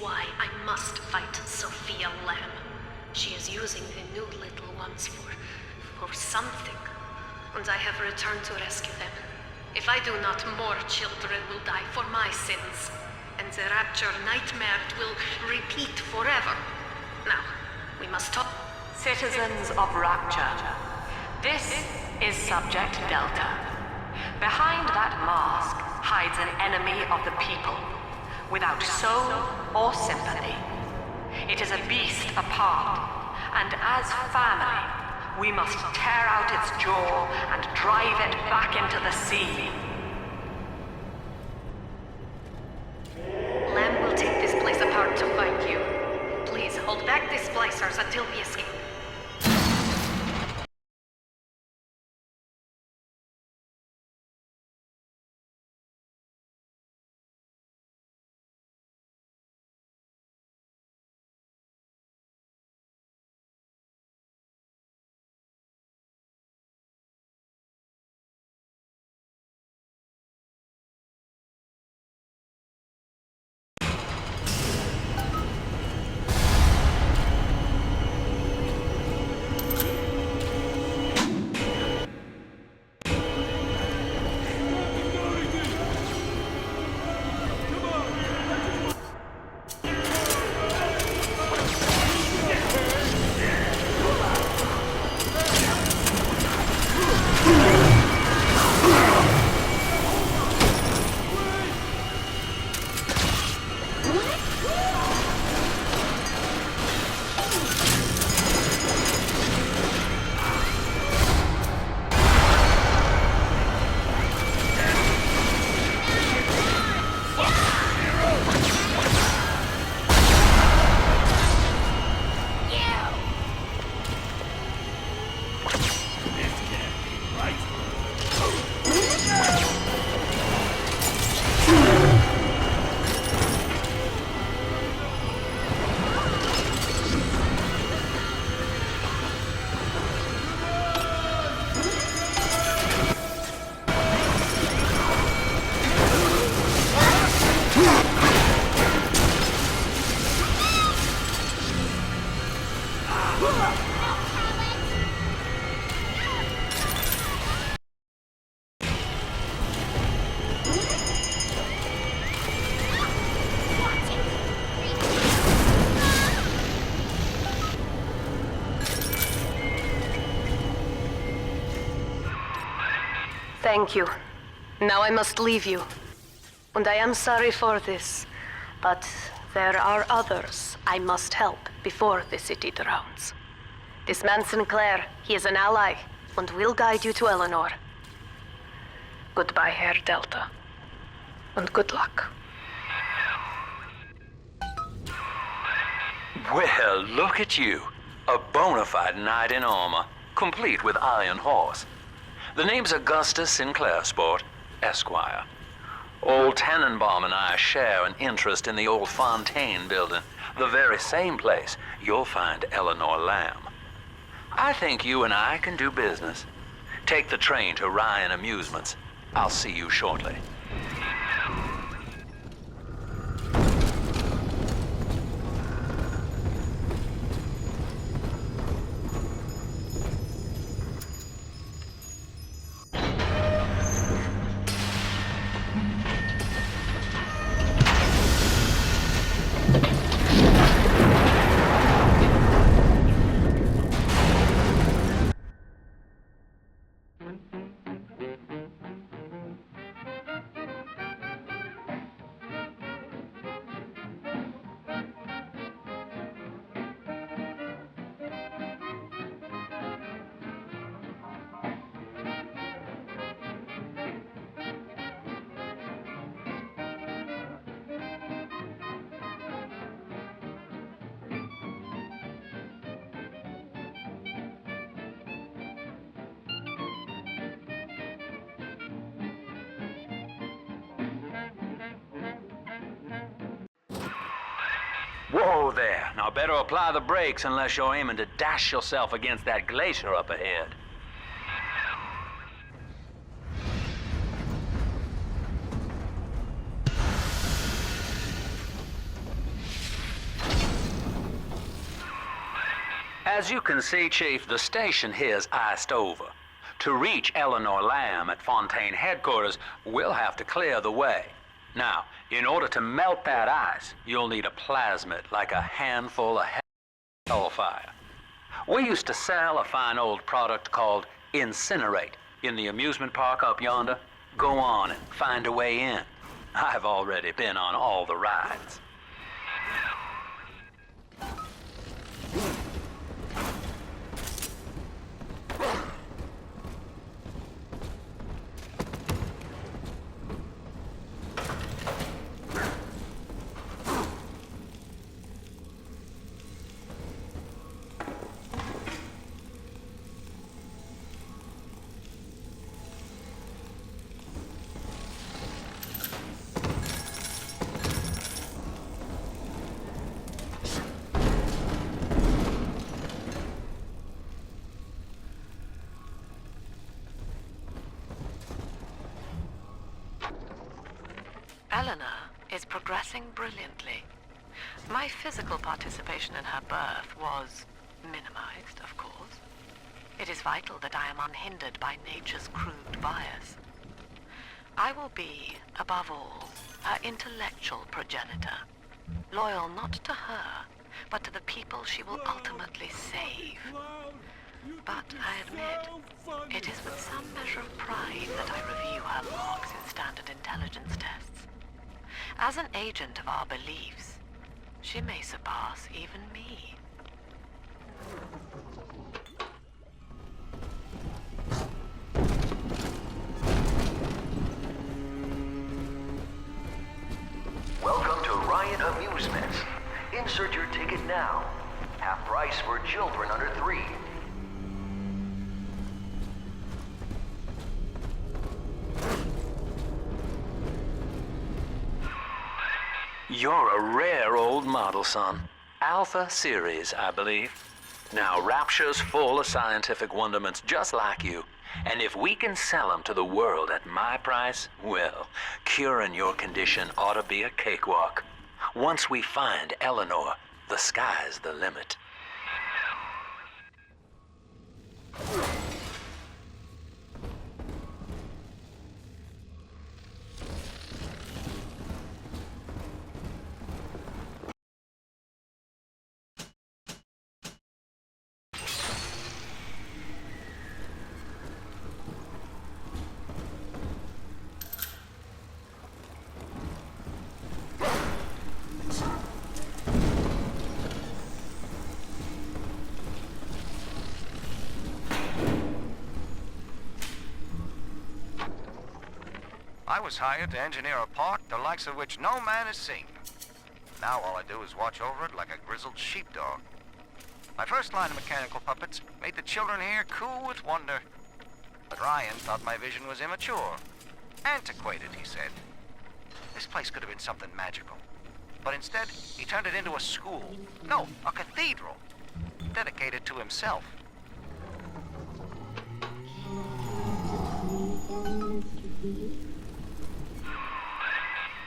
why I must fight Sophia Lamb. She is using the new little ones for something, and I have returned to rescue them. If I do not, more children will die for my sins, and the Rapture nightmare will repeat forever. Now, we must talk. Citizens of Rapture, this is Subject Delta. Behind that mask hides an enemy of the people, without soul or sympathy. It is a beast apart, and as family, we must tear out its jaw and drive it back into the sea. Lamb will take this place apart to find you. Please hold back the splicers until we escape. Thank you. Now I must leave you. And I am sorry for this, but there are others I must help before the city drowns. This man Sinclair, he is an ally, and will guide you to Eleanor. Goodbye, Herr Delta. And good luck. Well, look at you. A bona fide knight in armor, complete with iron horse. The name's Augustus Sinclair, Sport, Esquire. Old Tannenbaum and I share an interest in the old Fontaine building, the very same place you'll find Eleanor Lamb. I think you and I can do business. Take the train to Ryan Amusements. I'll see you shortly. Whoa there. Now better apply the brakes unless you're aiming to dash yourself against that glacier up ahead. As you can see, Chief, the station here's iced over. To reach Eleanor Lamb at Fontaine headquarters, we'll have to clear the way. Now, in order to melt that ice, you'll need a plasmid, like a handful of hellfire. We used to sell a fine old product called Incinerate in the amusement park up yonder. Go on and find a way in. I've already been on all the rides. Eleanor is progressing brilliantly. My physical participation in her birth was minimized, of course. It is vital that I am unhindered by nature's crude bias. I will be, above all, her intellectual progenitor, loyal not to her, but to the people she will ultimately save. But I admit, it is with some measure of pride that I review her marks in standard intelligence tests. As an agent of our beliefs, she may surpass even me. Welcome to Ryan Amusements. Insert your ticket now. Half price for children under 3. You're a rare old model, son. Alpha Series, I believe. Now, Rapture's full of scientific wonderments just like you. And if we can sell them to the world at my price, well, curing your condition ought to be a cakewalk. Once we find Eleanor, the sky's the limit. I was hired to engineer a park the likes of which no man has seen. Now all I do is watch over it like a grizzled sheepdog. My first line of mechanical puppets made the children here cool with wonder. But Ryan thought my vision was immature. Antiquated, he said. This place could have been something magical. But instead, he turned it into a school. No, a cathedral. Dedicated to himself.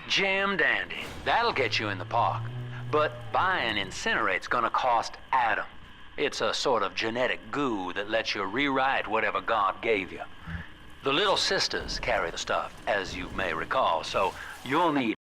Jam dandy. That'll get you in the park. But buying Incinerate's gonna cost Adam. It's a sort of genetic goo that lets you rewrite whatever God gave you. The little sisters carry the stuff, as you may recall, so you'll need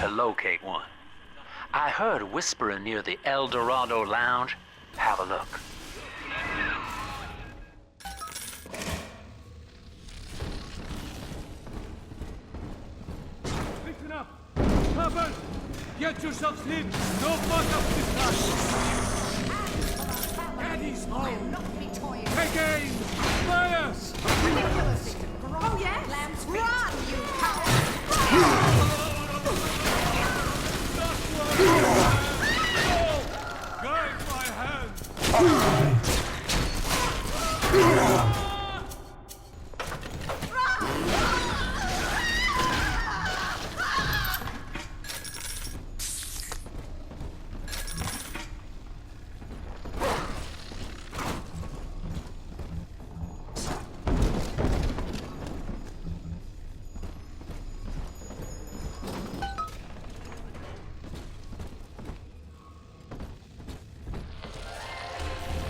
to locate one. I heard whispering near the El Dorado Lounge. Have a look. Listen up! Cover! Get yourselves in! No fuck up this time! Daddy's home! Not be toying. Again! Bias! Ridiculous! Oh yes? Lamb's run, you coward! Guide my hand!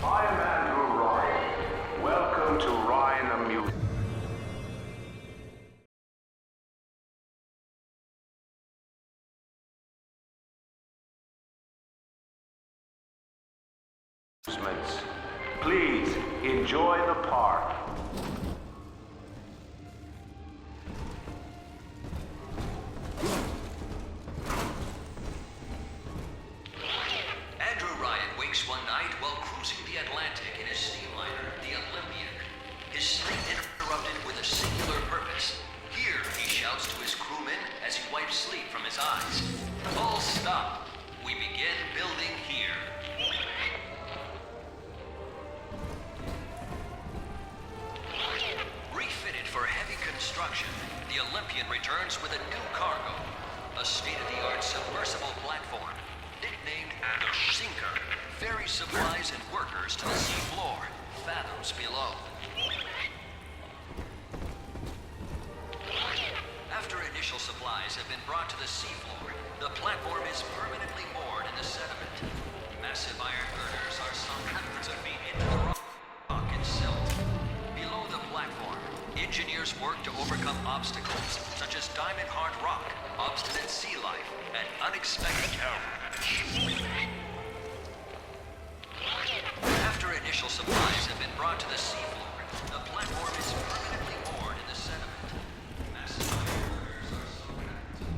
I am Andrew Ryan. Welcome to Ryan Amusements. Please enjoy the park. Andrew Ryan wakes one night while cruising the Atlantic in his steamliner, the Olympian. His sleep interrupted with a singular purpose. Here, he shouts to his crewmen as he wipes sleep from his eyes. All stop. We begin building here. Refitted for heavy construction, the Olympian returns with a new cargo. A state-of-the-art submersible platform, nicknamed the Sinker, ferries supplies and workers to the seafloor, fathoms below. After initial supplies have been brought to the seafloor, the platform is permanently moored in the sediment. Massive iron girders are sunk hundreds of feet into the rock and silt. Below the platform, engineers work to overcome obstacles such as diamond-hard rock, obstinate sea life, and unexpected terror. After initial supplies have been brought to the seafloor, the platform is permanently moored in the sediment. Massive iron girders are sunk hundreds of feet.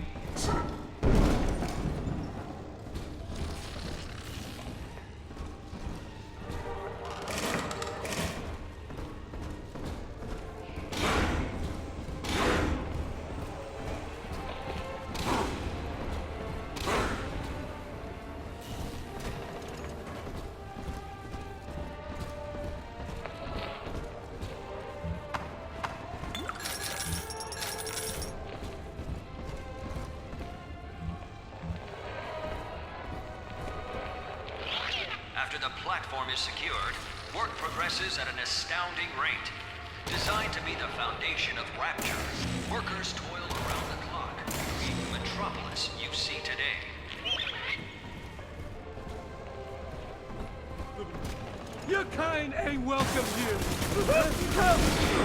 After the platform is secured, work progresses at an astounding rate. Designed to be the foundation of Rapture, workers toil around the clock, creating the metropolis you see today. Your kind ain't welcome here!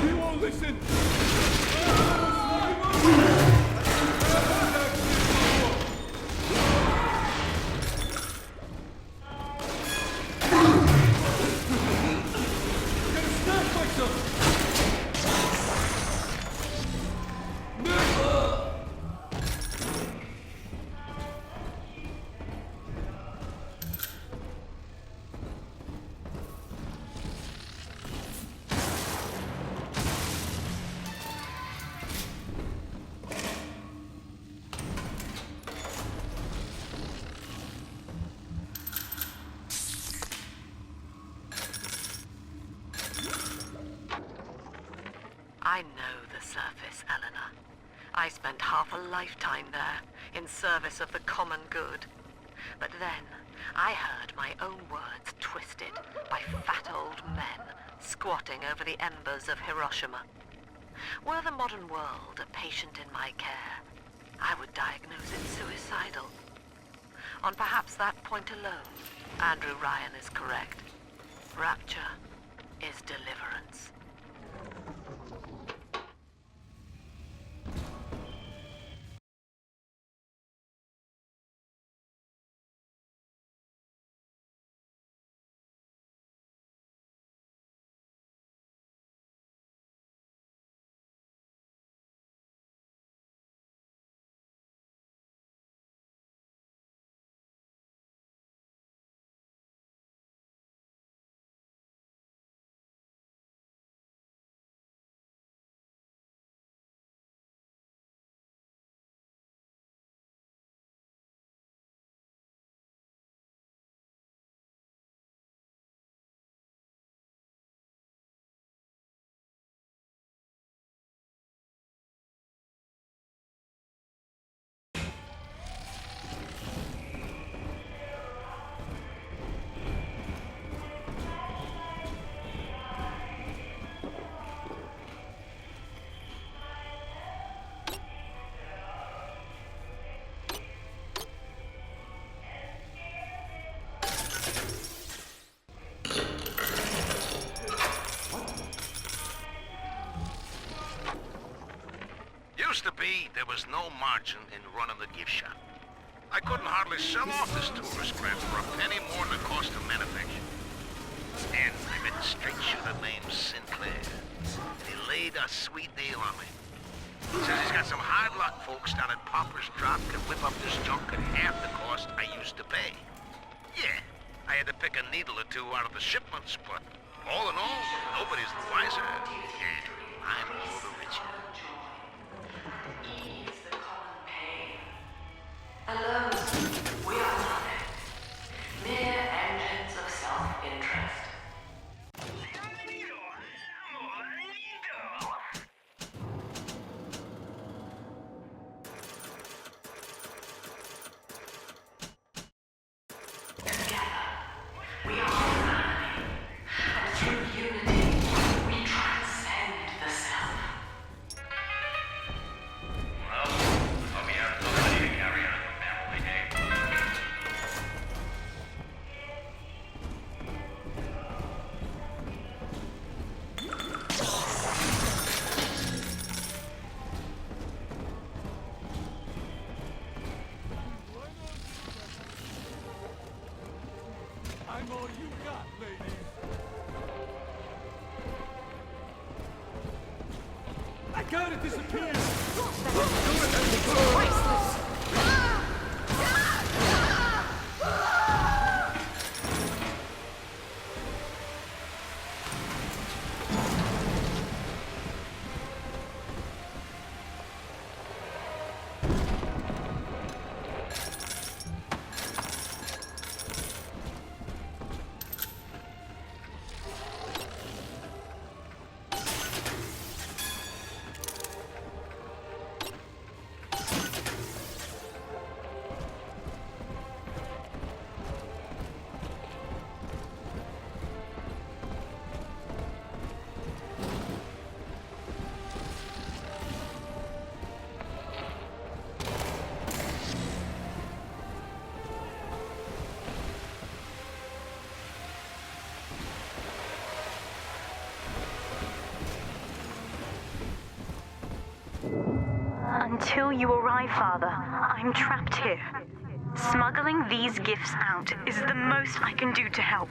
You won't listen! I know the surface, Eleanor. I spent half a lifetime there, in service of the common good. But then, I heard my own words twisted by fat old men squatting over the embers of Hiroshima. Were the modern world a patient in my care, I would diagnose it suicidal. On perhaps that point alone, Andrew Ryan is correct. Rapture is deliverance. Used to be, there was no margin in running the gift shop. I couldn't hardly sell off this tourist crap for a penny more than the cost of manufacture. And I met a straight shooter named Sinclair, and he laid a sweet deal on me. Says he's got some hard luck folks down at Popper's Drop can whip up this junk at half the cost I used to pay. Yeah, I had to pick a needle or two out of the shipments, but all in all, nobody's the wiser, and I'm all the richer. Ease the common pain. Alone, we are nothing. Mere engines of self-interest. We are humanity, and through unity, we transcend the self. Well, hope you have somebody to carry on your family name. I'm all you got, ladies. I gotta disappear. Until you arrive, Father, I'm trapped here. Smuggling these gifts out is the most I can do to help.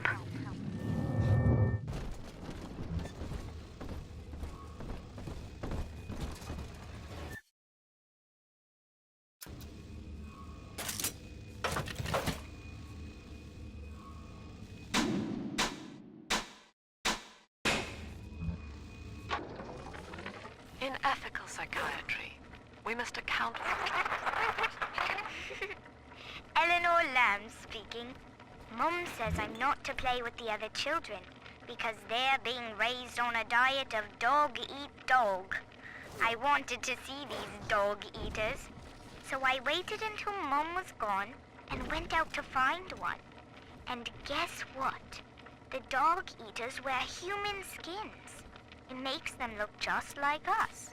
In ethical psychiatry, we must account for... Eleanor Lamb speaking. Mum says I'm not to play with the other children because they're being raised on a diet of dog-eat-dog. I wanted to see these dog-eaters, so I waited until Mum was gone and went out to find one. And guess what? The dog-eaters wear human skins. It makes them look just like us.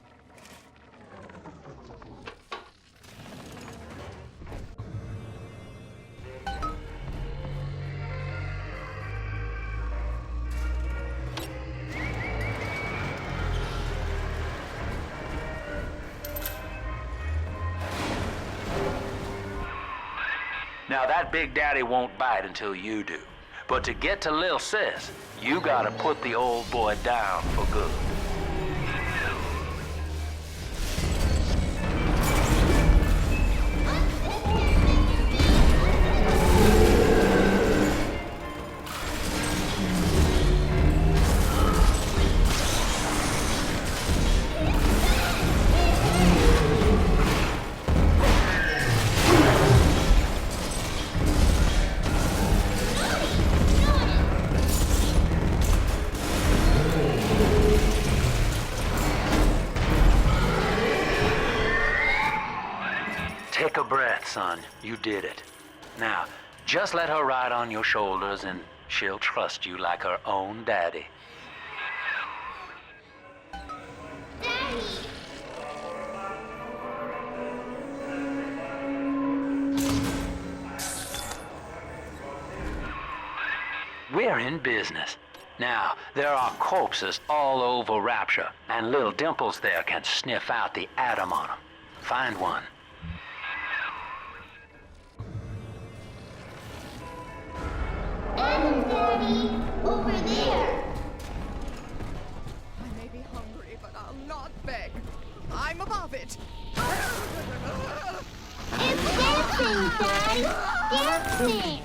Now that Big Daddy won't bite until you do. But to get to Lil Sis, you gotta put the old boy down for good. Take a breath, son. You did it. Now, just let her ride on your shoulders and she'll trust you like her own daddy. Daddy! We're in business. Now, there are corpses all over Rapture, and little Dimples there can sniff out the atom on them. Find one. Adam, Daddy, over there. I may be hungry, but I'll not beg. I'm above it. It's dancing, Daddy! Dancing!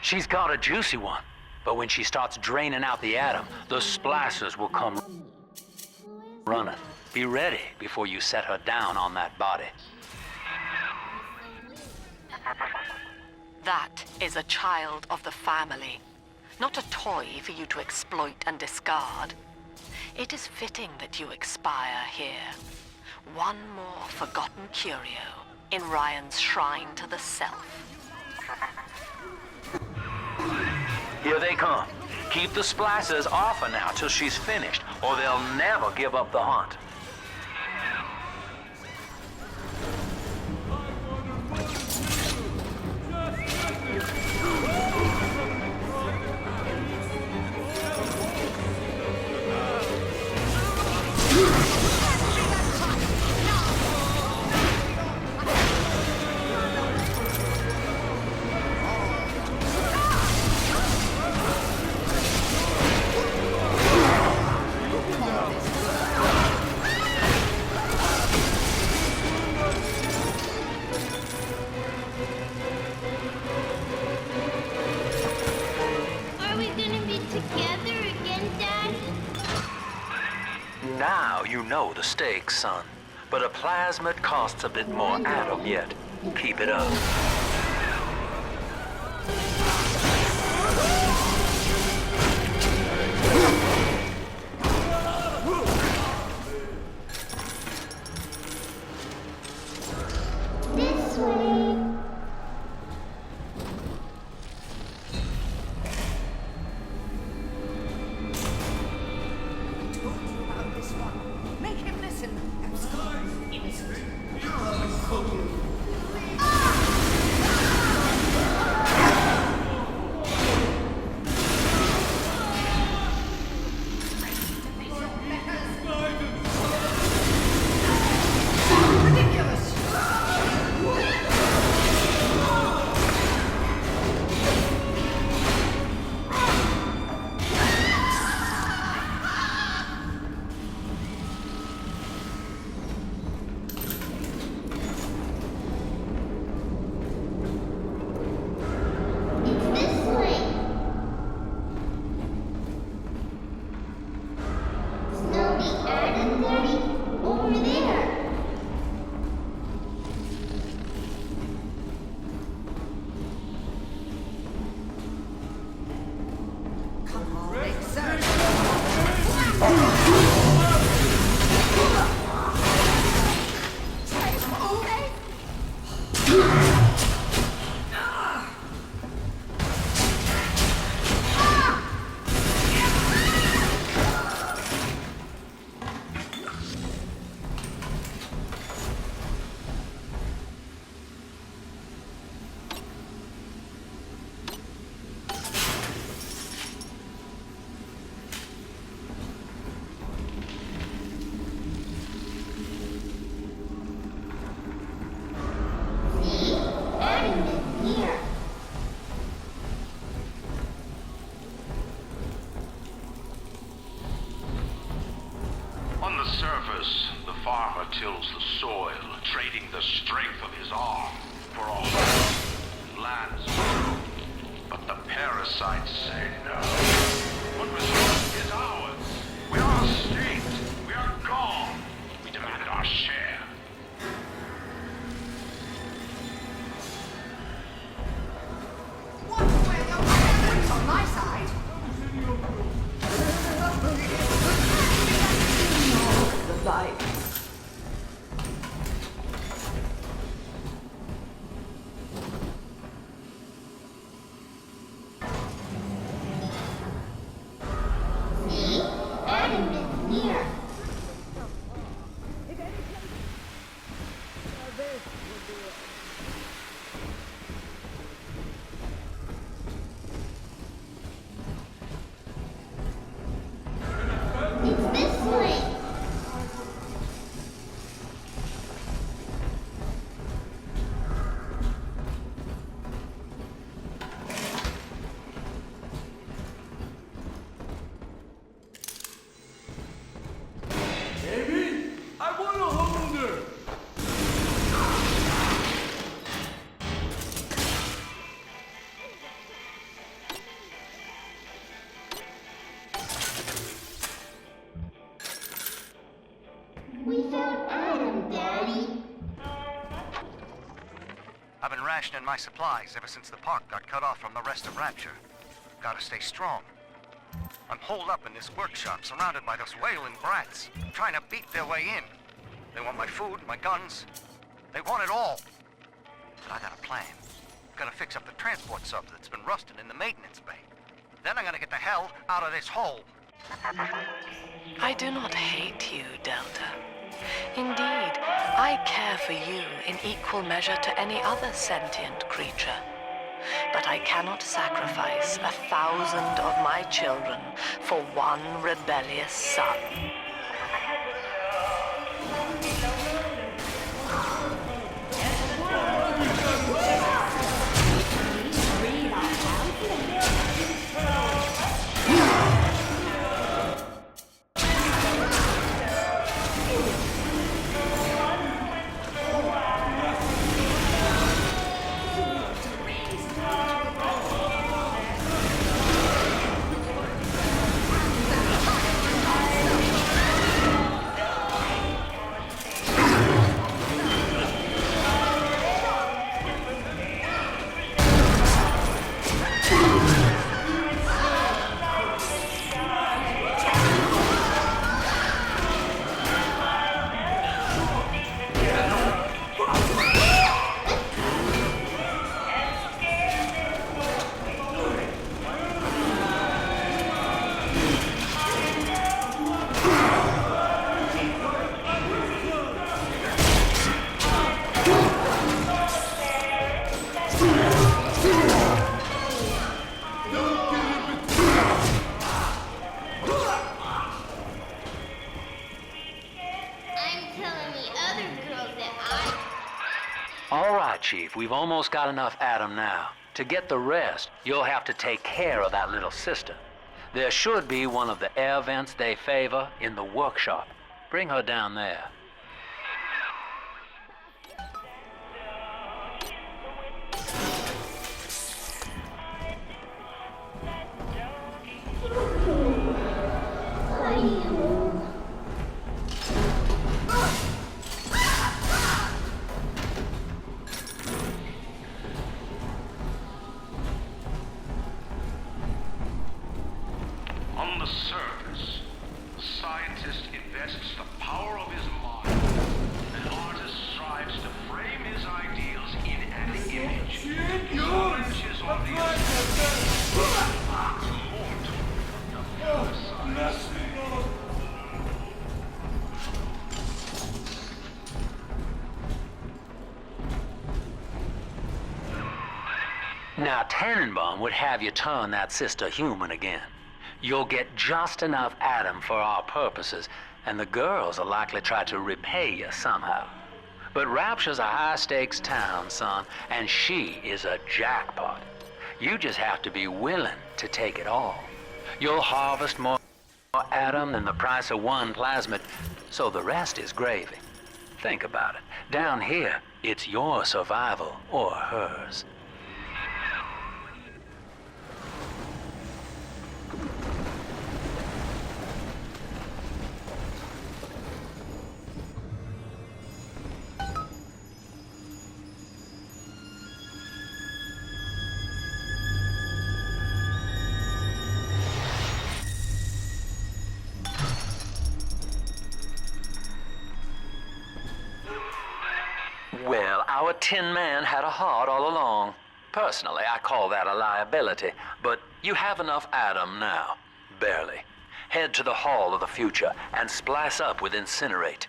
She's got a juicy one, but when she starts draining out the atom, the splicers will come running. Be ready before you set her down on that body. That is a child of the family, not a toy for you to exploit and discard. It is fitting that you expire here. One more forgotten curio in Ryan's shrine to the self. Here they come. Keep the splicers off her now till she's finished, or they'll never give up the hunt. Are we gonna be together again, Daddy? Now you know the stakes, son. But a plasmid costs a bit more atom yet. Keep it up. This way. Told you about this one. Make him listen. Absolutely innocent. Ridiculous. It's this way. Snowy Adam, Daddy, over there. Come on, exert. See? Adam is here. On the surface, the farmer tills the soil, trading the strength of his arm for all lands grow. But the parasites say no. What was yours is ours. We are a state. We are gone. We demand our share. Watch where you're going. It's on my side. The light. rationing my supplies ever since the park got cut off from the rest of Rapture. Gotta stay strong. I'm holed up in this workshop, surrounded by those wailing brats, trying to beat their way in. They want my food, my guns. They want it all. But I got a plan. I'm gonna fix up the transport sub that's been rusting in the maintenance bay. Then I'm gonna get the hell out of this hole. I do not hate you, Delta. Indeed, I care for you in equal measure to any other sentient creature. But I cannot sacrifice 1,000 of my children for one rebellious son. All right, Chief, we've almost got enough Adam now. To get the rest, you'll have to take care of that little sister. There should be one of the air vents they favor in the workshop. Bring her down there. On the surface, the scientist invests the power of his mind. An artist strives to frame his ideals in an image. His knowledge is on the Now, Tannenbaum would have you turn that sister human again. You'll get just enough Adam for our purposes, and the girls will likely try to repay you somehow. But Rapture's a high-stakes town, son, and she is a jackpot. You just have to be willing to take it all. You'll harvest more Adam than the price of one plasmid, so the rest is gravy. Think about it. Down here, it's your survival or hers. Well, our Tin Man had a heart all along. Personally, I call that a liability, but you have enough Adam now. Barely. Head to the Hall of the Future and splice up with Incinerate.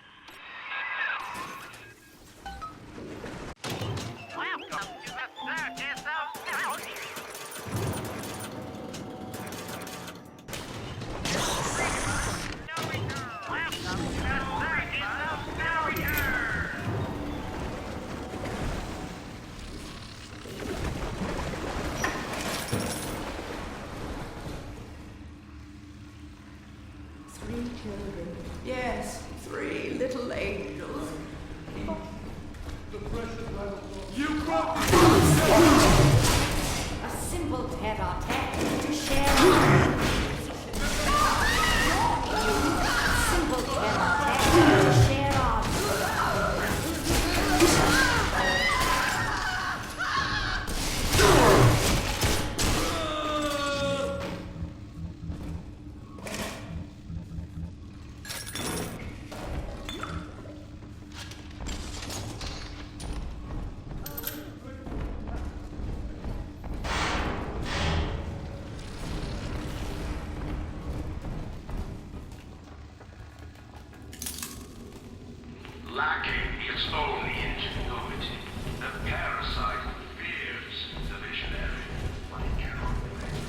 lacking its own ingenuity. The parasite fears the visionary, but it cannot fail.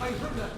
I heard that.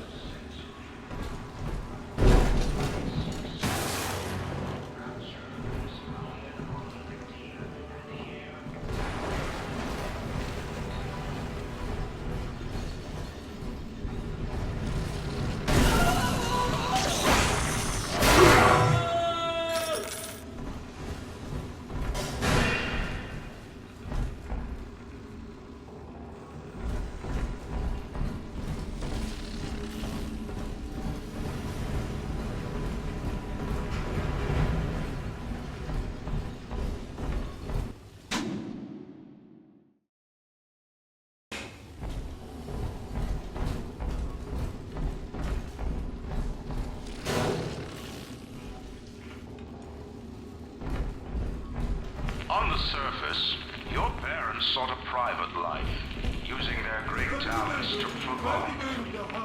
On the surface, your parents sought a private life, using their great talents to provoke.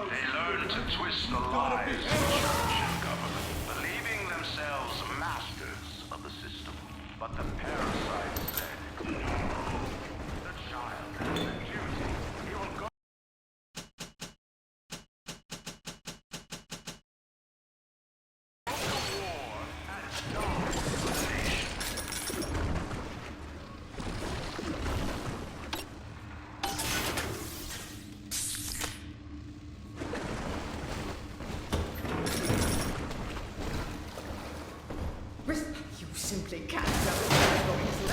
They learned to twist the lies of church and government, believing themselves masters of the system. But the parasite said, no, the child has a duty. He will go. War and die for the nation. You simply can't tell what's going through.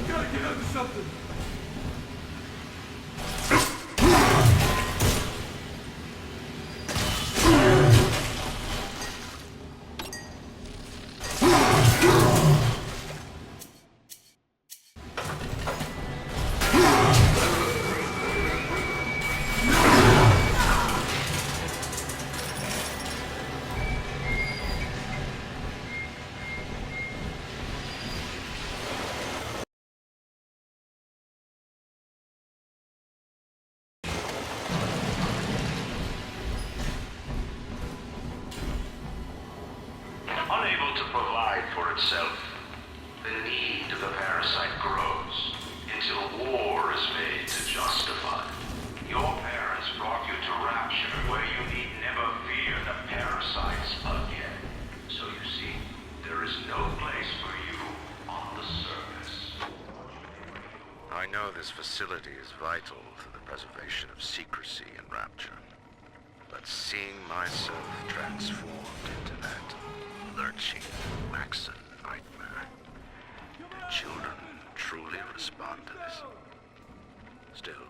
Gotta get under something. Unable to provide for itself, the need of the parasite grows until war is made to justify. Your parents brought you to Rapture, where you need never fear the parasites again. So you see, there is no place for you on the surface. I know this facility is vital to the preservation of secrecy in Rapture. But seeing myself transformed into that lurching waxen nightmare, the children truly respond to this. Still,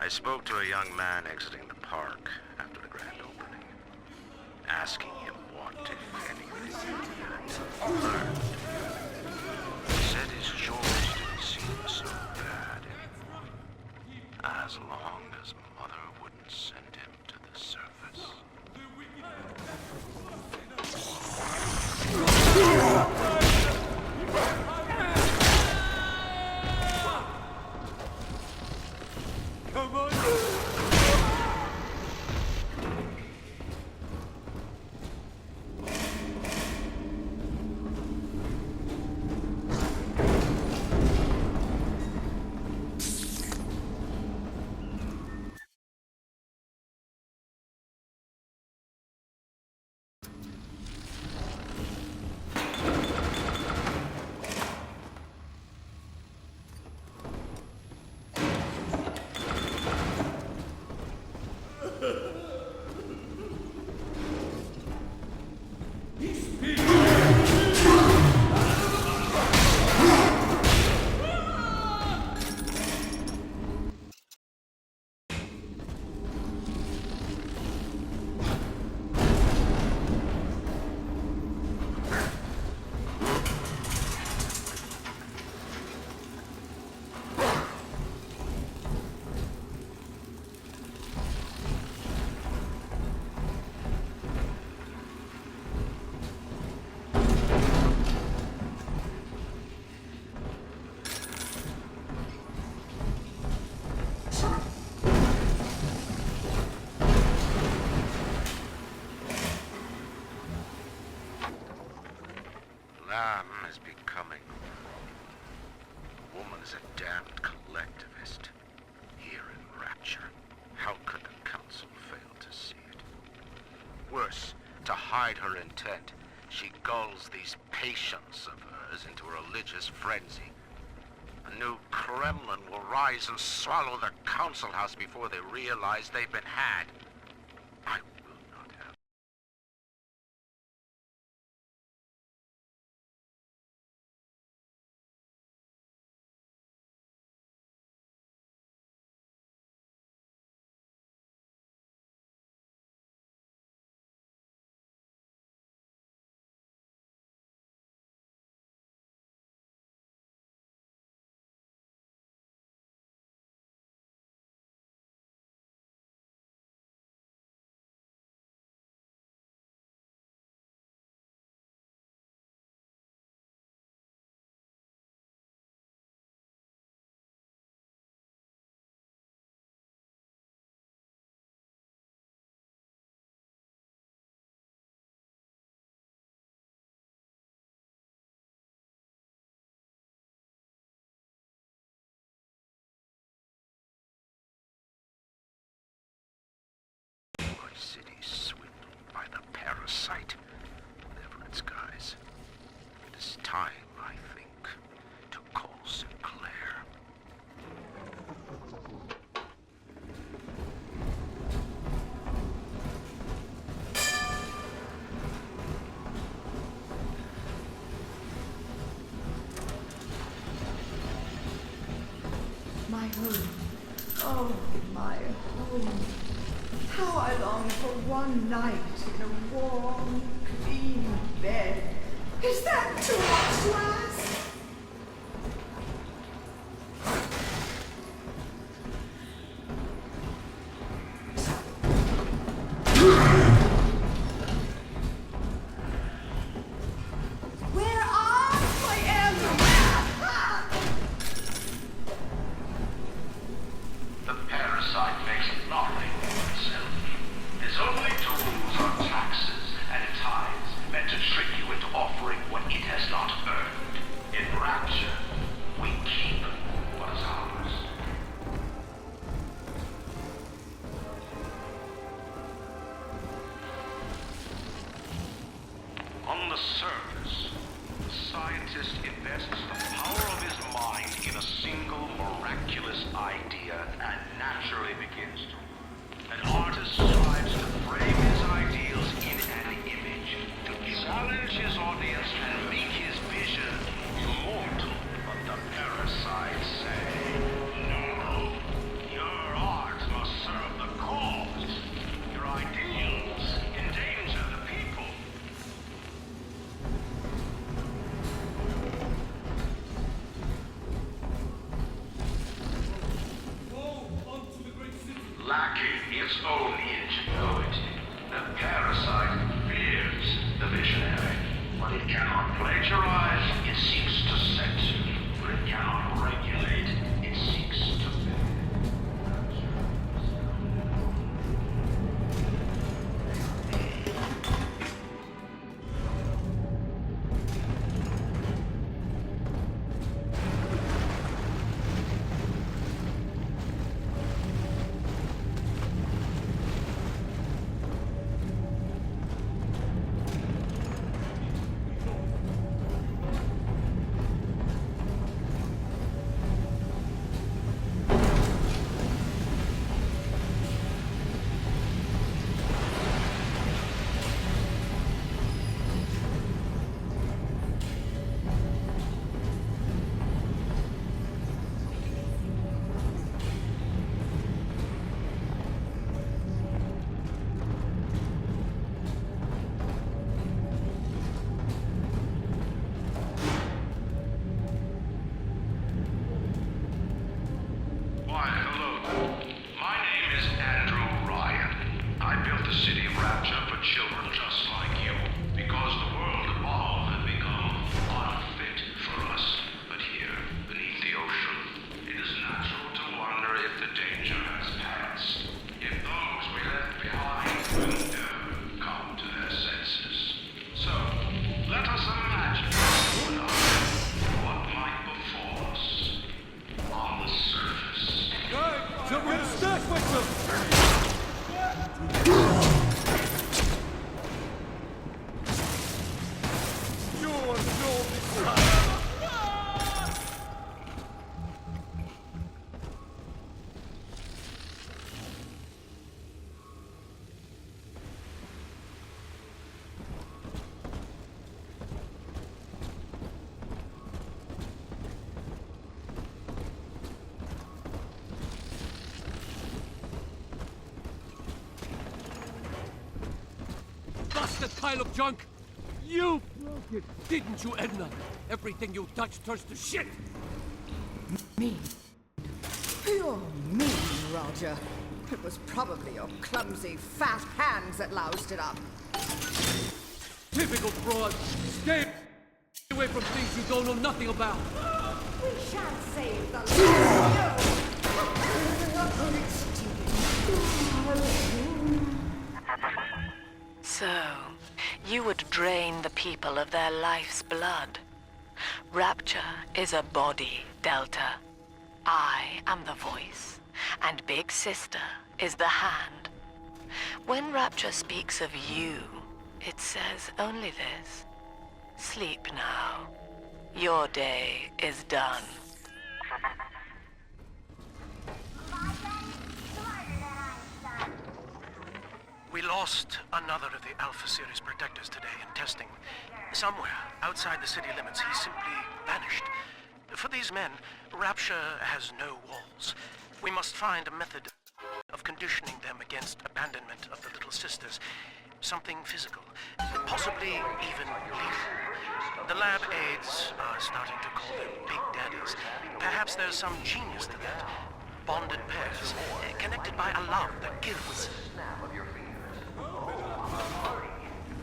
I spoke to a young man exiting the park after the grand opening, asking him what, if anything, he had learned. He said his chores didn't seem so bad anymore, as long as Mother wouldn't send him to the surface. Come on. hide her intent, she gulls these patients of hers into a religious frenzy. A new Kremlin will rise and swallow the council house before they realize they've been had. I will not have. My city swindled by the parasite, whatever its guise. It is time, I think, to call Sinclair. My home. Oh, my home. How I long for one night in a warm, clean bed. Is that too much to ask? Where are my enemies? The parasite makes nothing of itself. Its only tools are taxes and tithes meant to trick you into offering what it has not earned. In Rapture, we keep what is ours. On the surface, the scientist invests the power of his mind in a single miraculous idea and naturally begins to. An artist strives to frame his ideals in an image, to challenge his audience and make his vision immortal. But the parasites say, no, your art must serve the cause. Your ideals endanger the people. Go on to the great city. Lacking its own ingenuity, the parasite fears the visionary. What it cannot plagiarize, it seeks to censor. What it cannot regulate, it seeks to that pile of junk? You broke it, didn't you, Edna? Everything you touch turns to shit! Mean. You're mean, Roger. It was probably your clumsy, fat hands that loused it up. Typical fraud. Stay away from things you don't know nothing about. We shan't save the So, you would drain the people of their life's blood. Rapture is a body, Delta. I am the voice, and Big Sister is the hand. When Rapture speaks of you, it says only this. Sleep now. Your day is done. We lost another of the Alpha Series protectors today in testing. Somewhere outside the city limits, he simply vanished. For these men, Rapture has no walls. We must find a method of conditioning them against abandonment of the Little Sisters. Something physical, possibly even lethal. The lab aides are starting to call them Big Daddies. Perhaps there's some genius to that. Bonded pairs, connected by a love that kills.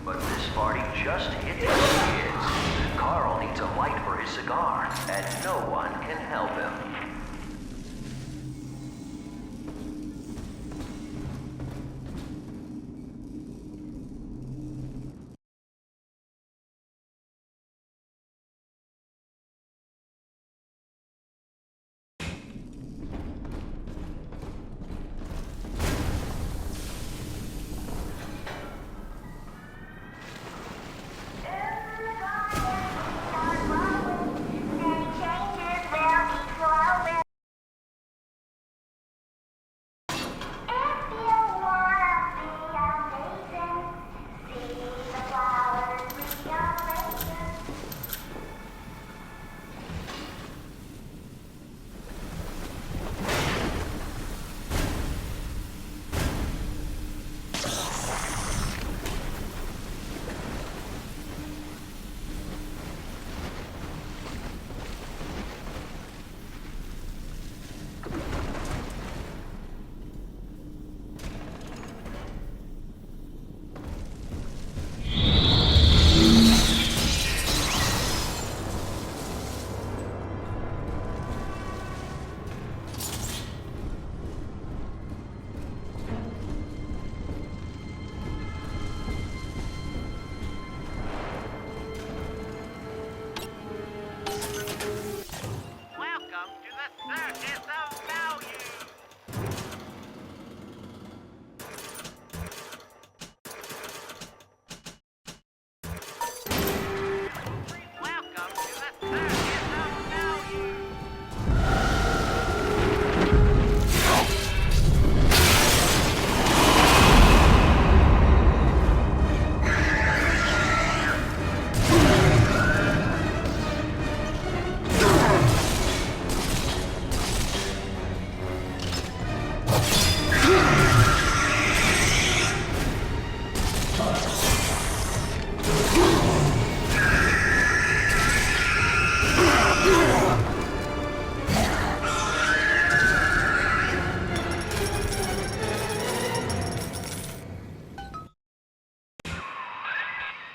But this party just hit the kids. Carl needs a light for his cigar, and no one can help him.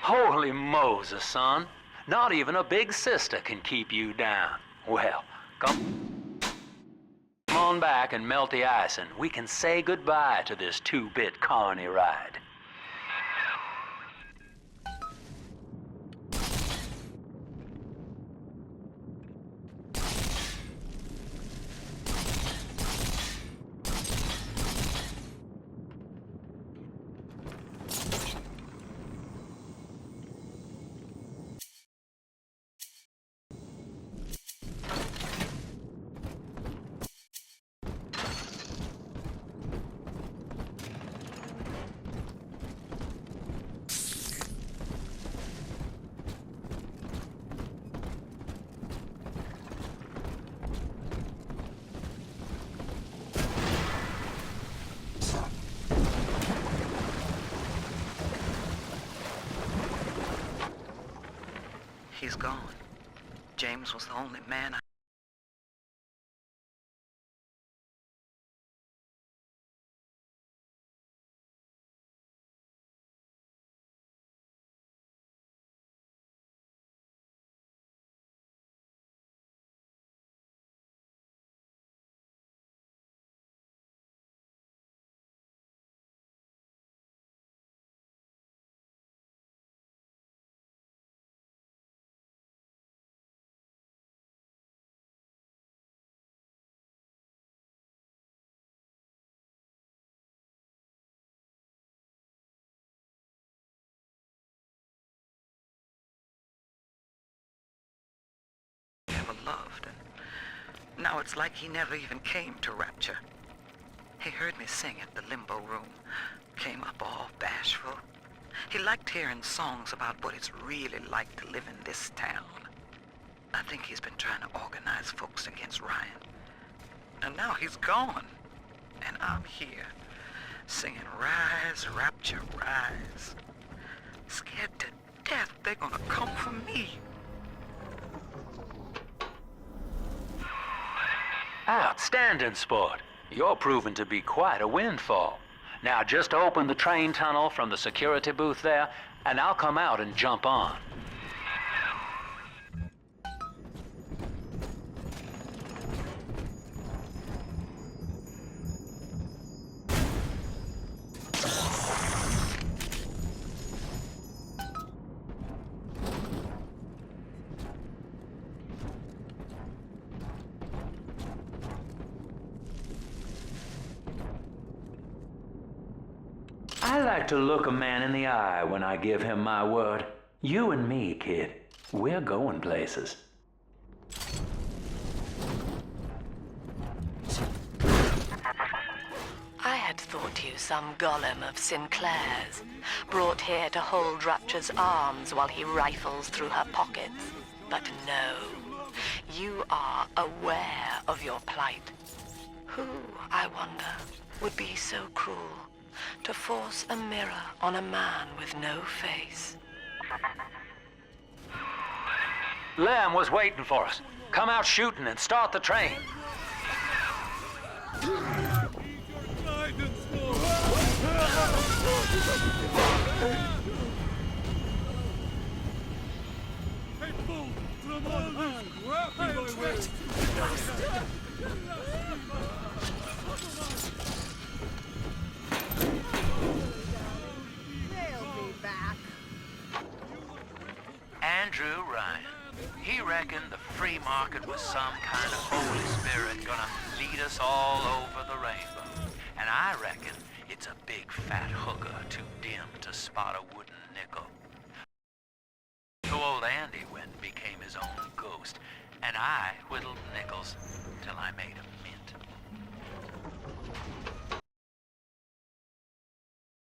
Holy Moses, son. Not even a big sister can keep you down. Well, come on back and melt the ice, and we can say goodbye to this two-bit carny ride. He's gone. James was the only man I ever loved. And now it's like he never even came to Rapture. He heard me sing at the limbo room, came up all bashful. He liked hearing songs about what it's really like to live in this town. I think he's been trying to organize folks against Ryan. And now he's gone. And I'm here, singing Rise, Rapture, Rise. Scared to death they're gonna come for me. Outstanding, sport. You're proving to be quite a windfall. Now just open the train tunnel from the security booth there, and I'll come out and jump on. I like to look a man in the eye when I give him my word. You and me, kid, we're going places. I had thought you some golem of Sinclair's, brought here to hold Rapture's arms while he rifles through her pockets. But no, you are aware of your plight. Who, I wonder, would be so cruel to force a mirror on a man with no face? Lamb was waiting for us. Come out shooting and start the train. Andrew Ryan. He reckoned the free market was some kind of Holy Spirit gonna lead us all over the rainbow. And I reckon it's a big fat hooker too dim to spot a wooden nickel. So old Andy went and became his own ghost, and I whittled nickels till I made a mint.